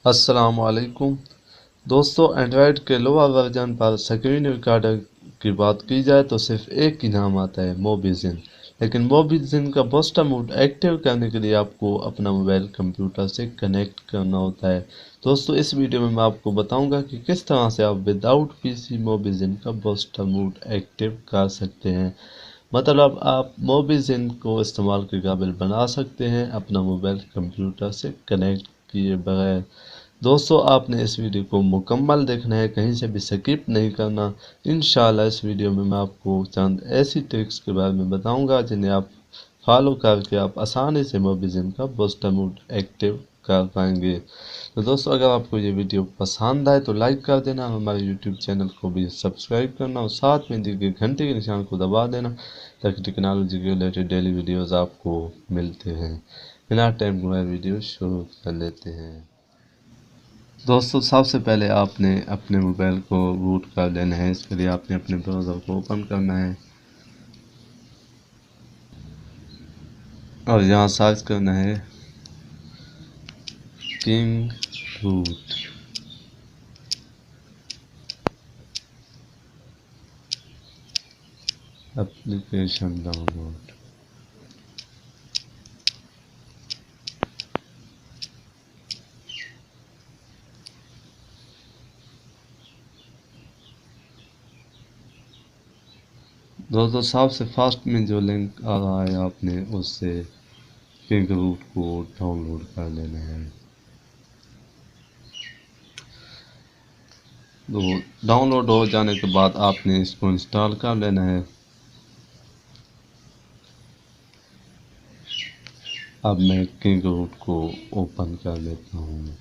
अस्सलामुअलैकुम दोस्तों, एंड्रॉयड के लोअर वर्जन पर स्क्रीन रिकॉर्डर की बात की जाए तो सिर्फ एक ही नाम आता है, मोबिजिन। लेकिन मोबिजिन का बूस्टर मोड एक्टिव करने के लिए आपको अपना मोबाइल कंप्यूटर से कनेक्ट करना होता है। दोस्तों, इस वीडियो में मैं आपको बताऊंगा कि किस तरह से आप विदाउट पीसी मोबिजिन का बूस्टर मोड एक्टिव कर सकते हैं। मतलब आप मोबिजिन को इस्तेमाल के काबिल बना सकते हैं अपना मोबाइल कंप्यूटर से कनेक्ट किए बगैर। दोस्तों, आपने इस वीडियो को मुकम्मल देखना है, कहीं से भी स्किप नहीं करना। इंशाल्लाह इस वीडियो में मैं आपको चंद ऐसी ट्रिक्स के बारे में बताऊंगा जिन्हें आप फॉलो करके आप आसानी से मोबिजिन का बूस्टर मोड एक्टिव कर पाएंगे। तो दोस्तों, अगर आपको ये वीडियो पसंद आए तो लाइक कर देना, हमारे यूट्यूब चैनल को भी सब्सक्राइब करना और साथ में दी गई घंटे के निशान को दबा देना ताकि टेक्नोलॉजी के रिलेटेड डेली वीडियोज़ आपको मिलते हैं। बिना टाइम गवाए वीडियो शुरू कर लेते हैं। दोस्तों, सबसे पहले आपने अपने मोबाइल को बूट कर लेना है। इसके लिए आपने अपने ब्राउज़र को ओपन करना है और यहाँ सर्च करना है किंग बूट। Application download. दोस्तों, सबसे फर्स्ट में जो लिंक आ रहा है आपने उससे किंग बूट को डाउनलोड कर लेना है। तो डाउनलोड हो जाने के बाद आपने इसको इंस्टॉल कर लेना है। अब मैं किंग बूट को ओपन कर लेता हूँ।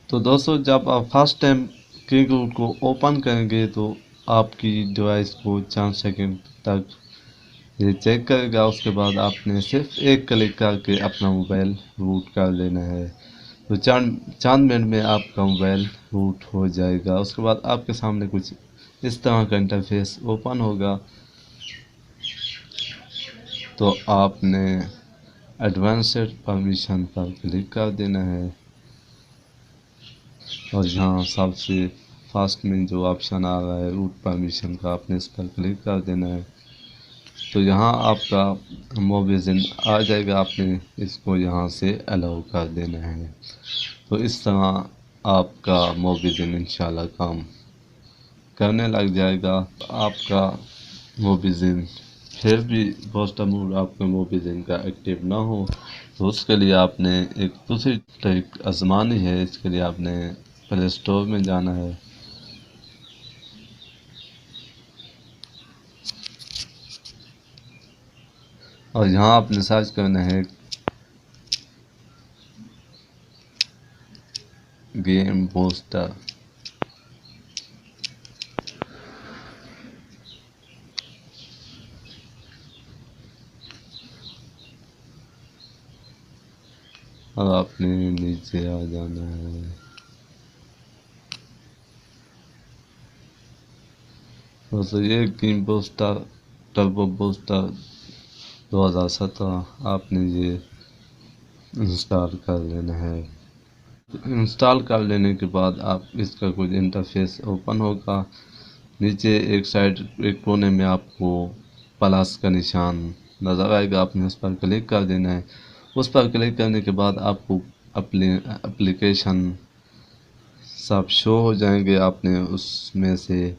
तो दोस्तों, जब आप फर्स्ट टाइम किंग बूट को ओपन करेंगे तो आपकी डिवाइस को 4 सेकंड तक ये चेक करेगा। उसके बाद आपने सिर्फ एक क्लिक करके अपना मोबाइल बूट कर लेना है। तो चांद मिनट में आपका मोबाइल बूट हो जाएगा। उसके बाद आपके सामने कुछ इस तरह का इंटरफेस ओपन होगा। तो आपने एडवांस्ड परमिशन पर क्लिक कर देना है और यहाँ सबसे फास्ट में जो ऑप्शन आ रहा है रूट परमिशन का, आपने इस पर क्लिक कर देना है। तो यहाँ आपका मोबिजिन आ जाएगा, आपने इसको यहाँ से अलाउ कर देना है। तो इस तरह आपका मोबिजिन इंशाल्लाह काम करने लग जाएगा। आपका मोबिजिन फिर भी बूस्टर मोड आपके मोबिजिन का एक्टिव ना हो तो उसके लिए आपने एक दूसरी ट्रिक आजमानी है। इसके लिए आपने प्ले स्टोर में जाना है और यहाँ आपने सर्च करना है गेम बूस्टर। और आपने नीचे आ जाना है। दोस्तों, ये गेम बूस्टर टर्बो बूस्टर 2017 आपने ये इंस्टॉल कर लेना है। इंस्टॉल कर लेने के बाद आप इसका कुछ इंटरफेस ओपन होगा। नीचे एक साइड एक कोने में आपको प्लस का निशान नज़र आएगा, आपने उस पर क्लिक कर देना है। उस पर क्लिक करने के बाद आपको एप्लीकेशन सब शो हो जाएंगे। आपने उसमें से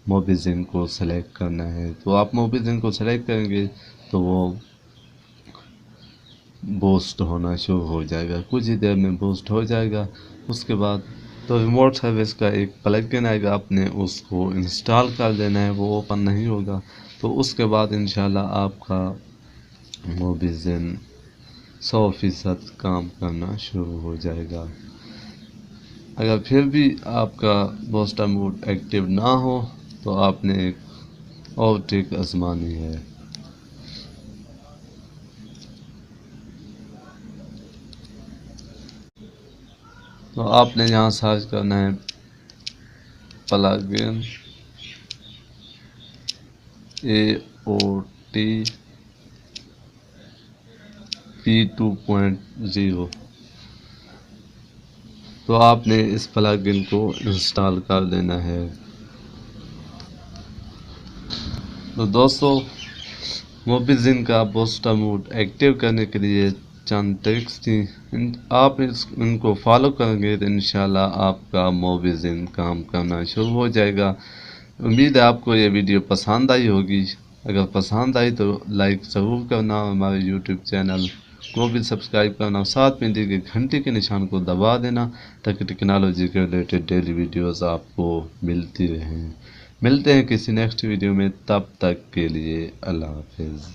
मोबिजिन को सेलेक्ट करना है। तो आप मोबिजिन को सेलेक्ट करेंगे तो वो बूस्ट होना शुरू हो जाएगा, कुछ ही देर में बूस्ट हो जाएगा। उसके बाद तो रिमोट सर्विस का एक प्लगइन आएगा, आपने उसको इंस्टॉल कर देना है, वो ओपन नहीं होगा। तो उसके बाद इंशाल्लाह आपका मोबिजिन 100% काम करना शुरू हो जाएगा। अगर फिर भी आपका बूस्टर मोड एक्टिव ना हो तो आपने एक और ट्रिक आजमानी है। तो आपने यहाँ सर्च करना है प्लगइन AOT P2.0। तो आपने इस प्लगइन को इंस्टॉल कर देना है। तो दोस्तों, मोबिजिन का बूस्टर मोड एक्टिव करने के लिए चंद ट्रिक्स थी, आप इनको फॉलो करेंगे तो इंशाल्लाह आपका मोबिजिन काम करना शुरू हो जाएगा। उम्मीद है आपको ये वीडियो पसंद आई होगी। अगर पसंद आई तो लाइक ज़रूर करना, हमारे यूट्यूब चैनल को भी सब्सक्राइब करना, साथ में दी गई घंटी के निशान को दबा देना ताकि टेक्नोलॉजी के रिलेटेड डेली वीडियोस आपको मिलती रहें। मिलते हैं किसी नेक्स्ट वीडियो में, तब तक के लिए अल्लाह हाफिज़।